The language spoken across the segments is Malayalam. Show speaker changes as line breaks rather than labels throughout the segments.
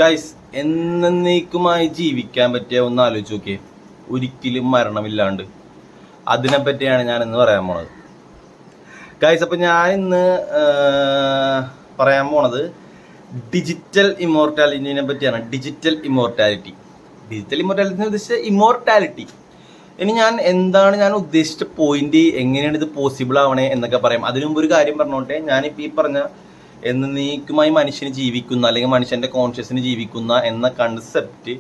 ഗൈസ്, എന്നേക്കുമായി ജീവിക്കാൻ പറ്റിയ ഒന്ന് ആലോചിച്ച് നോക്കിയേ. ഒരിക്കലും മരണമില്ലാണ്ട്. അതിനെ പറ്റിയാണ് ഞാൻ ഇന്ന് പറയാൻ പോണത് ഗൈസ്. അപ്പം ഞാൻ ഇന്ന് പറയാൻ പോണത് ഡിജിറ്റൽ ഇമ്മോർട്ടാലിറ്റിനെ പറ്റിയാണ്. ഡിജിറ്റൽ ഇമ്മോർട്ടാലിറ്റി എന്ന് ഉദ്ദേശിച്ച ഇമ്മോർട്ടാലിറ്റി. ഇനി ഞാൻ ഉദ്ദേശിച്ച പോയിന്റ്, എങ്ങനെയാണ് ഇത് പോസിബിൾ ആവണേ എന്നൊക്കെ പറയാം. അതിനു മുമ്പ് ഒരു കാര്യം പറഞ്ഞോട്ടെ. ഞാനിപ്പോൾ ഈ പറഞ്ഞ എന്നേക്കുമായി മനുഷ്യന് ജീവിക്കുന്ന, അല്ലെങ്കിൽ മനുഷ്യന്റെ കോൺഷ്യസിന് ജീവിക്കുന്ന എന്ന കൺസെപ്റ്റ്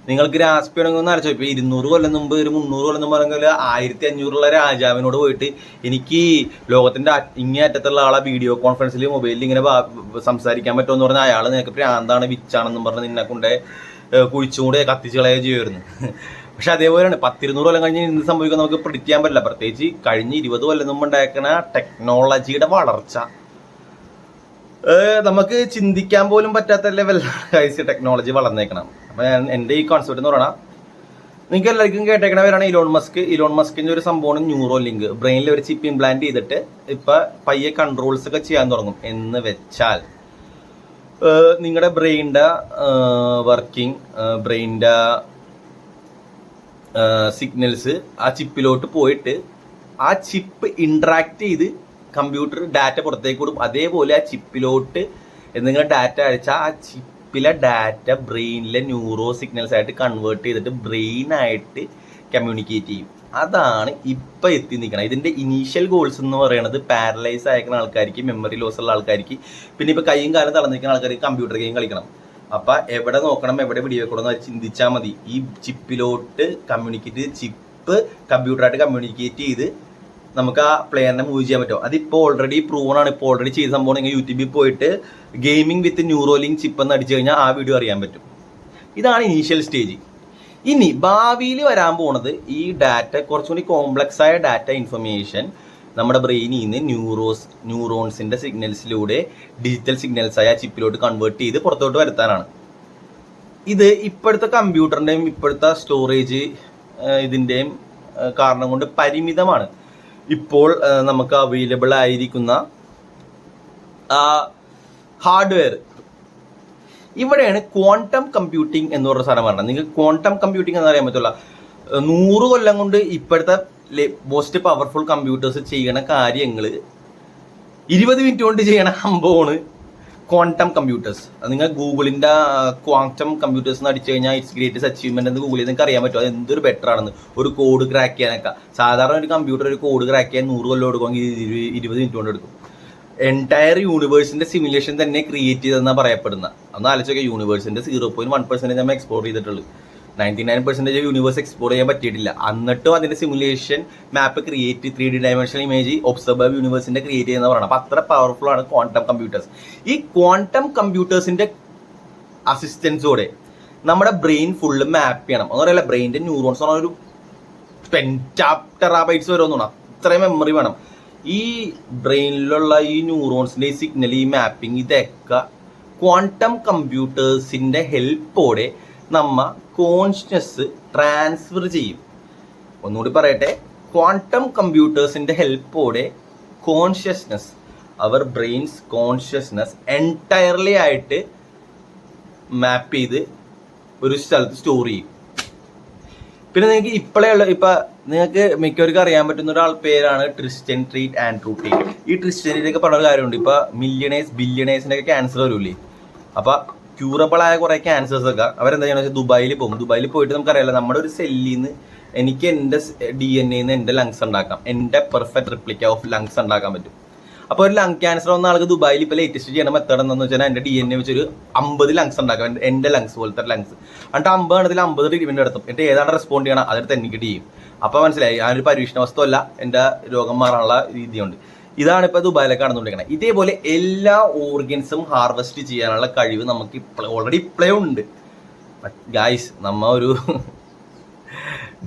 നിങ്ങൾക്ക് ഗ്രാസ്പ് ചെയ്യണമെങ്കിൽ ഒന്ന് അരച്ചോ. ഇപ്പോൾ 200 കൊല്ലം മുമ്പ്, ഒരു 300 കൊല്ലം മുമ്പ് പറഞ്ഞാൽ 1500 രാജാവിനോട് പോയിട്ട് എനിക്ക് ലോകത്തിന്റെ ഇങ്ങേ അറ്റത്തുള്ള ആളെ വീഡിയോ കോൺഫറൻസിൽ മൊബൈലിൽ ഇങ്ങനെ സംസാരിക്കാൻ പറ്റുമെന്ന് പറഞ്ഞാൽ അയാൾ നിനക്ക് പ്രാന്താണ്, വിച്ചാണെന്നും പറഞ്ഞ് നിന്നെ കൊണ്ട് കുഴിച്ചുകൂടെ കത്തിച്ച് കളയുക ചെയ്യുമായിരുന്നു. പക്ഷെ അതേപോലെയാണ് 10-200 കൊല്ലം കഴിഞ്ഞ് എന്ത് സംഭവിക്കാൻ നമുക്ക് പ്രിഡിക്റ്റ് ചെയ്യാൻ പറ്റില്ല. പ്രത്യേകിച്ച് കഴിഞ്ഞ 20 കൊല്ലം മുമ്പ് ഉണ്ടാക്കുന്ന ടെക്നോളജിയുടെ വളർച്ച നമുക്ക് ചിന്തിക്കാൻ പോലും പറ്റാത്ത ലെവൽ ടെക്നോളജി വളർന്നേക്കണം. അപ്പൊ എൻ്റെ ഈ കോൺസെപ്റ്റ് എന്ന് പറഞ്ഞാൽ നിങ്ങൾക്ക് എല്ലാവർക്കും കേട്ടേക്കണവരാണ് ഇലോൺ മസ്കിന്റെ ഒരു സംഭവമാണ് ന്യൂറോ ലിങ്ക്. ബ്രെയിനിൽ ഒരു ചിപ്പ് ഇംപ്ലാന്റ് ചെയ്തിട്ട് ഇപ്പൊ പയ്യെ കൺട്രോൾസ് ഒക്കെ ചെയ്യാൻ തുടങ്ങും. എന്ന് വെച്ചാൽ നിങ്ങളുടെ ബ്രെയിനിന്റെ വർക്കിംഗ്, ബ്രെയിനിന്റെ സിഗ്നൽസ് ആ ചിപ്പിലോട്ട് പോയിട്ട് ആ ചിപ്പ് ഇന്ററാക്ട് ചെയ്ത് കമ്പ്യൂട്ടർ ഡാറ്റ പുറത്തേക്ക് കൊടുക്കും. അതേപോലെ ആ ചിപ്പിലോട്ട് എന്തെങ്കിലും ഡാറ്റ അയച്ചാൽ ആ ചിപ്പിലെ ഡാറ്റ ബ്രെയിനിലെ ന്യൂറോ സിഗ്നൽസ് ആയിട്ട് കൺവേർട്ട് ചെയ്തിട്ട് ബ്രെയിനായിട്ട് കമ്മ്യൂണിക്കേറ്റ് ചെയ്യും. അതാണ് ഇപ്പം എത്തി നിൽക്കണം. ഇതിൻ്റെ ഇനീഷ്യൽ ഗോൾസ് എന്ന് പറയുന്നത് പാരലൈസ് അയക്കുന്ന ആൾക്കാർക്ക്, മെമ്മറി ലോസ് ഉള്ള ആൾക്കാർക്ക്, പിന്നെ ഇപ്പോൾ കൈയും കാലം തളർന്നിരിക്കുന്ന ആൾക്കാർക്ക് കമ്പ്യൂട്ടർ ഗെയിം കളിക്കണം. അപ്പം എവിടെ നോക്കണം, എവിടെ വെടിവെക്കണം എന്ന് ചിന്തിച്ചാൽ മതി. ഈ ചിപ്പിലോട്ട് കമ്മ്യൂണിക്കേറ്റ് ചെയ്ത്, ചിപ്പ് കമ്പ്യൂട്ടറായിട്ട് കമ്മ്യൂണിക്കേറ്റ് ചെയ്ത് നമുക്ക് ആ പ്ലെയറിനെ മൂവ് ചെയ്യാൻ പറ്റും. അതിപ്പോൾ ഓൾറെഡി പ്രൂവൺ ആണ്. ഇപ്പോൾ ഓൾറെഡി ചെയ്ത സംഭവം നിങ്ങൾ യൂട്യൂബിൽ പോയിട്ട് ഗെയിമിംഗ് വിത്ത് ന്യൂറോലിങ്ക് ചിപ്പ് എന്ന് അടിച്ചു കഴിഞ്ഞാൽ ആ വീഡിയോ അറിയാൻ പറ്റും. ഇതാണ് ഇനീഷ്യൽ സ്റ്റേജ്. ഇനി ഭാവിയിൽ വരാൻ പോണത് ഈ ഡാറ്റ, കുറച്ചുകൂടി കോംപ്ലക്സ് ആയ ഡാറ്റ ഇൻഫർമേഷൻ നമ്മുടെ ബ്രെയിനിൽ നിന്ന് ന്യൂറോൺസിന്റെ സിഗ്നൽസിലൂടെ ഡിജിറ്റൽ സിഗ്നൽസ് ആയ ചിപ്പിലോട്ട് കൺവേർട്ട് ചെയ്ത് പുറത്തോട്ട് വരുത്താനാണ്. ഇത് ഇപ്പോഴത്തെ കമ്പ്യൂട്ടറിന്റെയും ഇപ്പോഴത്തെ സ്റ്റോറേജ് ഇതിന്റെയും കാരണം കൊണ്ട് പരിമിതമാണ്. ഇപ്പോൾ നമുക്ക് അവൈലബിൾ ആയിരിക്കുന്ന ഹാർഡ്വെയർ. ഇവിടെയാണ് ക്വാണ്ടം കമ്പ്യൂട്ടിംഗ് എന്ന് പറഞ്ഞ സാധനം പറഞ്ഞത്. നിങ്ങൾക്ക് ക്വാണ്ടം കമ്പ്യൂട്ടിംഗ് എന്ന് അറിയാൻ പറ്റില്ല. 100 കൊല്ലം കൊണ്ട് ഇപ്പോഴത്തെ മോസ്റ്റ് പവർഫുൾ കമ്പ്യൂട്ടേഴ്സ് ചെയ്യണ കാര്യങ്ങൾ 20 മിനിറ്റ് കൊണ്ട് ചെയ്യണ സംഭവമാണ് ക്വാണ്ടം കമ്പ്യൂട്ടേഴ്സ്. നിങ്ങൾ ഗൂഗിളിന്റെ ക്വാണ്ടം കമ്പ്യൂട്ടേഴ്സ് എന്ന് അടിച്ചു കഴിഞ്ഞാൽ ഇറ്റ്സ് ഗ്രേറ്റസ്റ്റ് അച്ചീവ്മെന്റ് എന്ന് ഗൂഗിളിൽ നിങ്ങൾക്ക് അറിയാൻ പറ്റും. അത് എന്തൊരു ബെറ്റർ ആണെന്ന്. ഒരു കോഡ് ക്രാക്ക് ചെയ്യാനൊക്കെ സാധാരണ ഒരു കമ്പ്യൂട്ടർ ഒരു കോഡ് ക്രാക്ക് ചെയ്യാൻ 100 കൊല്ലം എടുക്കുമെങ്കിൽ 20 മിനിറ്റ് കൊണ്ട് എടുക്കും. എൻറ്റയർ യൂണിവേഴ്സിന്റെ സിമുലേഷൻ തന്നെ ക്രിയേറ്റ് ചെയ്തെന്നാണ് പറയപ്പെടുന്നത്. ഒന്ന് ആലോചിച്ചൊക്കെ, യൂണിവേഴ്സിന്റെ 0.1% നമ്മൾ എക്സ്പ്ലോർ ചെയ്തിട്ടുള്ളൂ. 99% യൂണിവേഴ്സ് എക്സ്പ്ലോർ ചെയ്യാൻ പറ്റിയിട്ടില്ല. എന്നിട്ടും അതിന്റെ simulation map create, 3D dimensional image observer യൂണിവേഴ്സിന്റെ ക്രിയേറ്റ് ചെയ്യുന്ന പറയണം. അപ്പൊ അത്ര പവർഫുൾ ആണ് ക്വാണ്ടം കമ്പ്യൂട്ടേഴ്സ്. ഈ ക്വാണ്ടം കമ്പ്യൂട്ടേഴ്സിന്റെ അസിസ്റ്റൻസോടെ നമ്മുടെ ബ്രെയിൻ ഫുള്ള് മാപ്പ് ചെയ്യണം. എന്ന് പറയല്ല, ബ്രെയിനിന്റെ ന്യൂറോൺസ് പറഞ്ഞ ഒരു ടെറാബൈറ്റ്സ് വരുമെന്നാണ്. അത്രയും മെമ്മറി വേണം. ഈ ബ്രെയിനിലുള്ള ഈ ന്യൂറോൺസിന്റെ ഈ സിഗ്നൽ, ഈ മാപ്പിംഗ്, ഇതൊക്കെ ക്വാണ്ടം കമ്പ്യൂട്ടേഴ്സിന്റെ ഹെൽപ്പോടെ നമ്മ കോൺഷ്യസ് ട്രാൻസ്ഫർ ചെയ്യും. ഒന്നുകൂടി പറയട്ടെ, ക്വാണ്ടം കമ്പ്യൂട്ടേഴ്സിന്റെ ഹെൽപ്പോടെ കോൺഷ്യസ്നസ്, അവർ ബ്രെയിൻസ് കോൺഷ്യസ്നസ് എൻറ്റയർലി ആയിട്ട് മാപ്പ് ചെയ്ത് ഒരു സ്ഥലത്ത് സ്റ്റോർ ചെയ്യും. പിന്നെ നിങ്ങൾക്ക് നിങ്ങൾക്ക് മിക്കവർക്കും അറിയാൻ പറ്റുന്ന ഒരാൾ പേരാണ് ട്രിസ്റ്റൻ ട്രീറ്റ് ആൻഡ്രൂ. ഈ ട്രിസ്റ്റൻ ട്രീറ്റൊക്കെ പറഞ്ഞ കാര്യമുണ്ട്. ഇപ്പൊ ബില്യണേഴ്സിനൊക്കെ ക്യാൻസർ വരൂലേ. അപ്പൊ ക്യൂറബിൾ ആയ കുറെ ക്യാൻസേഴ്സ് ഒക്കെ അവരെന്താ ചെയ്യണമെന്ന് വെച്ചാൽ ദുബായിൽ പോകും. ദുബായിൽ പോയിട്ട് നമുക്കറിയാലോ, നമ്മുടെ ഒരു സെല്ലിൽ നിന്ന് എനിക്ക് എൻ്റെ DNA എൻ്റെ ലങ്സ് ഉണ്ടാക്കാം. എൻ്റെ പെർഫെക്റ്റ് റിപ്ലിക്ക ഓഫ് ലങ്സ് ഉണ്ടാക്കാൻ പറ്റും. അപ്പോൾ ഒരു ലങ് ക്യാൻസർ വന്ന ആൾക്ക് ദുബായിൽ ഇപ്പോൾ ലേറ്റസ്റ്റ് ചെയ്യണ മെത്തേഡ് എന്താണെന്ന് വെച്ചാൽ എൻ്റെ DNA വെച്ചൊരു 50 ലങ്സ് ഉണ്ടാക്കാം. എൻ്റെ ലങ്സ് പോലത്തെ ലങ്സ്. എന്നിട്ട് 50 ആണതിൽ 50 ട്രീറ്റ്മെന്റ് നടത്തും. എന്നിട്ട് ഏതാണ് റെസ്പോണ്ട് ചെയ്യണം അതെടുത്ത് എനിക്ക് ചെയ്യും. അപ്പോൾ മനസ്സിലായി, ആ ഒരു പരീക്ഷണ വസ്തുവല്ല, എൻ്റെ രോഗം മാറാനുള്ള രീതിയുണ്ട്. ഇതാണ് ഇപ്പോൾ ദുബായിലൊക്കെ നടന്നുകൊണ്ടിരിക്കുന്നത്. ഇതേപോലെ എല്ലാ ഓർഗൻസും ഹാർവെസ്റ്റ് ചെയ്യാനുള്ള കഴിവ് നമുക്ക് ഓൾറെഡി ഇപ്പോഴേ ഉണ്ട്. ഗായ്സ്, നമ്മ ഒരു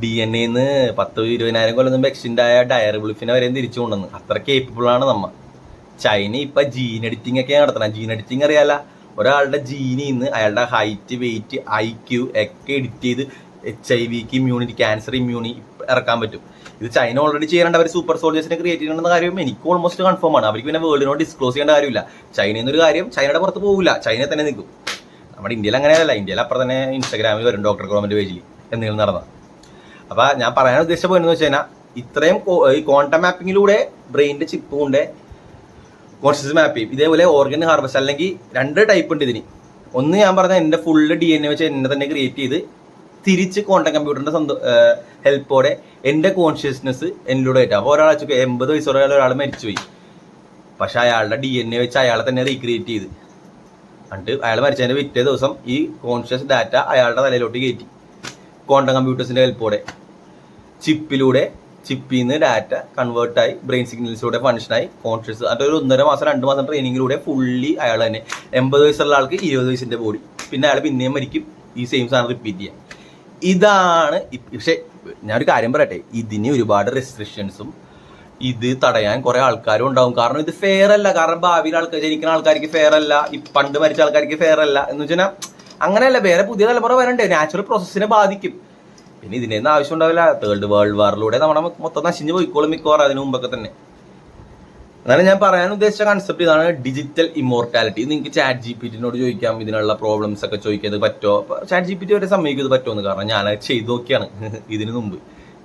DNA 10-20,000 കൊല്ലം മുമ്പ് എക്സ്റ്റെൻഡ് ആയ ഡയറിബിളിഫിനെ വരെയും തിരിച്ചു കൊണ്ടുവന്ന്. അത്ര കേപ്പബിൾ ആണ് നമ്മ. ചൈന ഇപ്പൊ ജീൻ എഡിറ്റിംഗ് ഒക്കെ നടത്തണം. ജീൻ എഡിറ്റിംഗ് അറിയാല, ഒരാളുടെ ജീനിൽ നിന്ന് അയാളുടെ ഹൈറ്റ്, വെയിറ്റ്, IQ ഒക്കെ എഡിറ്റ് ചെയ്ത് HIV ഇമ്മ്യൂണിറ്റി, ക്യാൻസർ ഇമ്മ്യൂണിറ്റി ഇറക്കാൻ പറ്റും. ഇത് ചൈന ഓൾറെഡി ചെയ്യാറുണ്ട്. അവർ സൂപ്പർ സോൾജേഴ്സിനെ ക്രിയേറ്റ് ചെയ്യണമെന്ന കാര്യം എനിക്ക് ഓൾമോസ്റ്റ് കൺഫേം ആണ്. അവർക്ക് പിന്നെ വേൾഡിനോട് ഡിസ്ക്ലോസ് ചെയ്യേണ്ട കാര്യമില്ല. ചൈനയിൽ നിന്നൊരു കാര്യം ചൈനയുടെ പുറത്ത് പോകില്ല, ചൈന തന്നെ നിൽക്കും. നമ്മുടെ ഇന്ത്യയിൽ അങ്ങനെയല്ല. ഇന്ത്യയിൽ അപ്പുറം തന്നെ ഇൻസ്റ്റാഗ്രാമിൽ വരും ഡോക്ടർ ഗവൺമെന്റ് പേജിൽ എന്തെങ്കിലും നടന്ന. അപ്പോൾ ഞാൻ പറയാൻ ഉദ്ദേശിച്ച പോയെന്ന് വെച്ച് കഴിഞ്ഞാൽ ഇത്രയും ഈ ക്വാണ്ടം മാപ്പിങ്ങിലൂടെ ബ്രെയിനിന്റെ ചിപ്പ് കൊണ്ട് കോൺഷ്യസ് മാപ്പ് ചെയ്യും. ഇതേപോലെ ഓർഗൻ ഹാർവെസ്റ്റ്, അല്ലെങ്കിൽ 2 ടൈപ്പ് ഉണ്ട് ഇതിന്. ഒന്ന് ഞാൻ പറഞ്ഞ എൻ്റെ ഫുള്ള് DNA വെച്ച് എന്നെ തന്നെ ക്രിയേറ്റ് ചെയ്ത് തിരിച്ച് ക്വാണ്ടം കമ്പ്യൂട്ടറിന്റെ സ്വന്തം ഹെൽപ്പോടെ എൻ്റെ കോൺഷ്യസ്നെസ് എന്നിലൂടെ ആയിട്ട്. അപ്പോൾ ഒരാൾ 80 വയസ്സുള്ള ഒരാൾ മരിച്ചുപോയി, പക്ഷെ അയാളുടെ DNA വെച്ച് അയാളെ തന്നെ റീക്രിയേറ്റ് ചെയ്ത് എന്നിട്ട് അയാൾ മരിച്ചതിൻ്റെ പിറ്റേ ദിവസം ഈ കോൺഷ്യസ് ഡാറ്റ അയാളുടെ തലയിലോട്ട് കയറ്റി ക്വാണ്ടം കമ്പ്യൂട്ടേഴ്സിന്റെ ഹെൽപ്പോടെ. ചിപ്പിൽ നിന്ന് ഡാറ്റ കൺവേർട്ടായി ബ്രെയിൻ സിഗ്നൽസിലൂടെ ഫങ്ഷനായി കോൺഷ്യസ്. അത് ഒരു 1.5 മാസം 2 മാസം ട്രെയിനിങ്ങിലൂടെ ഫുള്ളി അയാൾ തന്നെ 80 വയസ്സുള്ള ആൾക്ക് 20 വയസ്സിന്റെ ബോഡി, പിന്നെ അയാൾ പിന്നെയും മരിക്കും, ഈ സെയിം സാധനം റിപ്പീറ്റ് ചെയ്യാം. ഇതാണ്. പക്ഷെ ഞാനൊരു കാര്യം പറയട്ടെ, ഇതിന് ഒരുപാട് റെസ്ട്രിക്ഷൻസും ഇത് തടയാൻ കുറെ ആൾക്കാരും ഉണ്ടാവും. കാരണം ഇത് ഫെയർ അല്ല. കാരണം ഭാവിയിൽ ജനിക്കുന്ന ആൾക്കാർക്ക് ഫെയർ അല്ല, ഈ പണ്ട് മരിച്ച ആൾക്കാർക്ക് ഫെയർ അല്ല എന്ന് വെച്ചാൽ അങ്ങനെയല്ല. വേറെ പുതിയ തലമുറ വരണ്ടേ, നാച്ചുറൽ പ്രോസസ്സിനെ ബാധിക്കും. പിന്നെ ഇതിനൊന്നും ആവശ്യം ഉണ്ടാവില്ല. 3rd വേൾഡ് വാറിലൂടെ നമ്മുടെ മൊത്തം നശിഞ്ഞു പോയിക്കോളും മിക്കവാറും അതിന് മുമ്പൊക്കെ തന്നെ. എന്നാലും ഞാൻ പറയാൻ ഉദ്ദേശിച്ച കൺസെപ്റ്റ് ഇതാണ്, ഡിജിറ്റൽ ഇമ്മോർട്ടാലിറ്റി. നിങ്ങൾക്ക് ChatGPT-നോട് ചോദിക്കാം, ഇതിനുള്ള പ്രോബ്ലംസ് ഒക്കെ ചോദിക്കാൻ ഇത് പറ്റുമോ. ChatGPT വരെ സമ്മതിക്കും ഇത് പറ്റുമെന്ന്. കാരണം ഞാനത് ചെയ്ത് നോക്കിയാണ് ഇതിന് മുമ്പ്.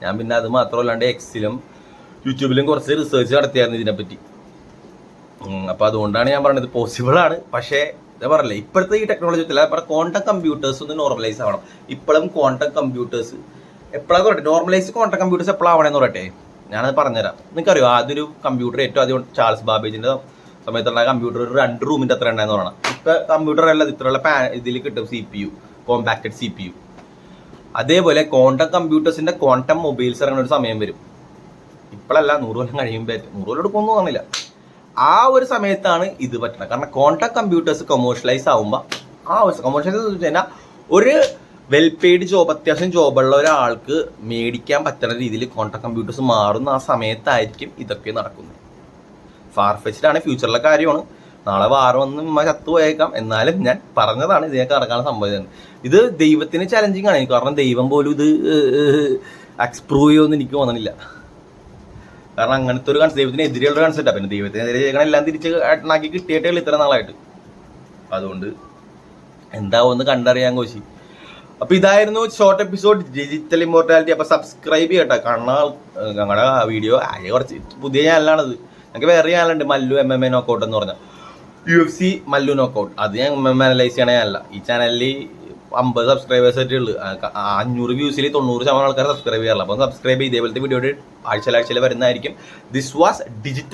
ഞാൻ പിന്നെ അത് മാത്രമല്ലാണ്ട് എക്സിലും യൂട്യൂബിലും കുറച്ച് റിസർച്ച് നടത്തിയായിരുന്നു ഇതിനെപ്പറ്റി. അപ്പോൾ അതുകൊണ്ടാണ് ഞാൻ പറയുന്നത് പോസിബിൾ ആണ്. പക്ഷേ ഞാൻ പറഞ്ഞില്ലേ, ഇപ്പോഴത്തെ ഈ ടെക്നോളജി ക്വാണ്ടം കമ്പ്യൂട്ടേഴ്സ് ഒന്ന് നോർമലൈസ് ആവണം. ഇപ്പോഴും ക്വാണ്ടം കമ്പ്യൂട്ടേഴ്സ് എപ്പോഴാന്ന് പറയട്ടെ, നോർമലൈസ് ക്വാണ്ടം കമ്പ്യൂട്ടേഴ്സ് എപ്പോഴാവണമെന്ന് പറയട്ടെ, ഞാനത് പറഞ്ഞുതരാം. നിങ്ങൾക്കറിയോ, ആദ്യൊരു കമ്പ്യൂട്ടർ ഏറ്റവും ആദ്യം ചാൾസ് ബാബേജിന്റെ സമയത്തുള്ള കമ്പ്യൂട്ടർ ഒരു 2 റൂമിന്റെ അത്ര ഉണ്ടായെന്ന് പറയണം. ഇപ്പൊ കമ്പ്യൂട്ടർ അല്ല, ഇത്രയുള്ള ഇതിൽ കിട്ടും CPU, കോമ്പാക്റ്റഡ് CPU. അതേപോലെ ക്വാണ്ടം കമ്പ്യൂട്ടേഴ്സിന്റെ ക്വാണ്ടം മൊബൈൽസ് ഇറങ്ങുന്ന ഒരു സമയം വരും. ഇപ്പോഴല്ല, 100 കൊല്ലം കഴിയുമ്പോൾ. 100 കൊല്ലം എടുക്കുമെന്ന് കാണില്ല. ആ ഒരു സമയത്താണ് ഇത് പറ്റുന്നത്. കാരണം ക്വാണ്ടം കമ്പ്യൂട്ടേഴ്സ് കൊമേഴ്ഷ്യലൈസ് ആകുമ്പോൾ, കൊമേഴ്ഷ്യലൈസ് എന്ന് വെച്ച് കഴിഞ്ഞാൽ ഒരു വെൽ പെയ്ഡ് ജോബ്, അത്യാവശ്യം ജോബുള്ള ഒരാൾക്ക് മേടിക്കാൻ പറ്റുന്ന രീതിയിൽ ക്വാണ്ടം കമ്പ്യൂട്ടേഴ്സ് മാറുന്ന ആ സമയത്തായിരിക്കും ഇതൊക്കെ നടക്കുന്നത്. ഫാർഫെച്ച്ഡ് ആണ്, ഫ്യൂച്ചറിലെ കാര്യമാണ്. നാളെ വാർ വന്ന് ചത്തുപോയേക്കാം. എന്നാലും ഞാൻ പറഞ്ഞതാണ് ഇതിനൊക്കെ നടക്കാനുള്ള സംഭവം. ഇത് ദൈവത്തിന് ചലഞ്ചിങ് ആണ്. കാരണം ദൈവം പോലും ഇത് എക്സ്പ്രൂവ് ചെയ്യുമെന്ന് എനിക്ക് തോന്നണില്ല. കാരണം അങ്ങനത്തെ ഒരു ദൈവത്തിനെതിരെയുള്ള കൺസെപ്റ്റാണ്. പിന്നെ ദൈവത്തിനെതിരെ ചെയ്യണം എല്ലാം തിരിച്ച് ആക്കി കിട്ടിയിട്ടേ ഉള്ളൂ ഇത്ര നാളായിട്ട്. അതുകൊണ്ട് എന്താവുമെന്ന് കണ്ടറിയാൻ കോശി. അപ്പൊ ഇതായിരുന്നു ഷോർട്ട് എപ്പിസോഡ് ഡിജിറ്റൽ ഇമ്മോർട്ടാലിറ്റി. അപ്പൊ സബ്സ്ക്രൈബ് ചെയ്യട്ടെ. കാരണം ഞങ്ങളുടെ വീഡിയോ കുറച്ച് പുതിയ ചാനലാണത്. ഞങ്ങൾക്ക് വേറെ ചാനലുണ്ട്, മല്ലു MMA നോക്കൗട്ട് എന്ന് പറഞ്ഞാൽ UFC മല്ലു നോക്കൗട്ട്. അത് ഞാൻ MMA അനലൈസ് ചെയ്യണ ചാനല. ഈ ചാനലിൽ 50 സബ്സ്ക്രൈബേഴ്സ് ആയിട്ട് ഉള്ളു. 500 വ്യൂസിൽ 90% ആൾക്കാർ സബ്സ്ക്രൈബ് ചെയ്യാറില്ല. അപ്പം സബ്സ്ക്രൈബ് ചെയ്ത് ഇതേപോലത്തെ വീഡിയോ ആഴ്ചയിൽ വരുന്നതായിരിക്കും. This was digital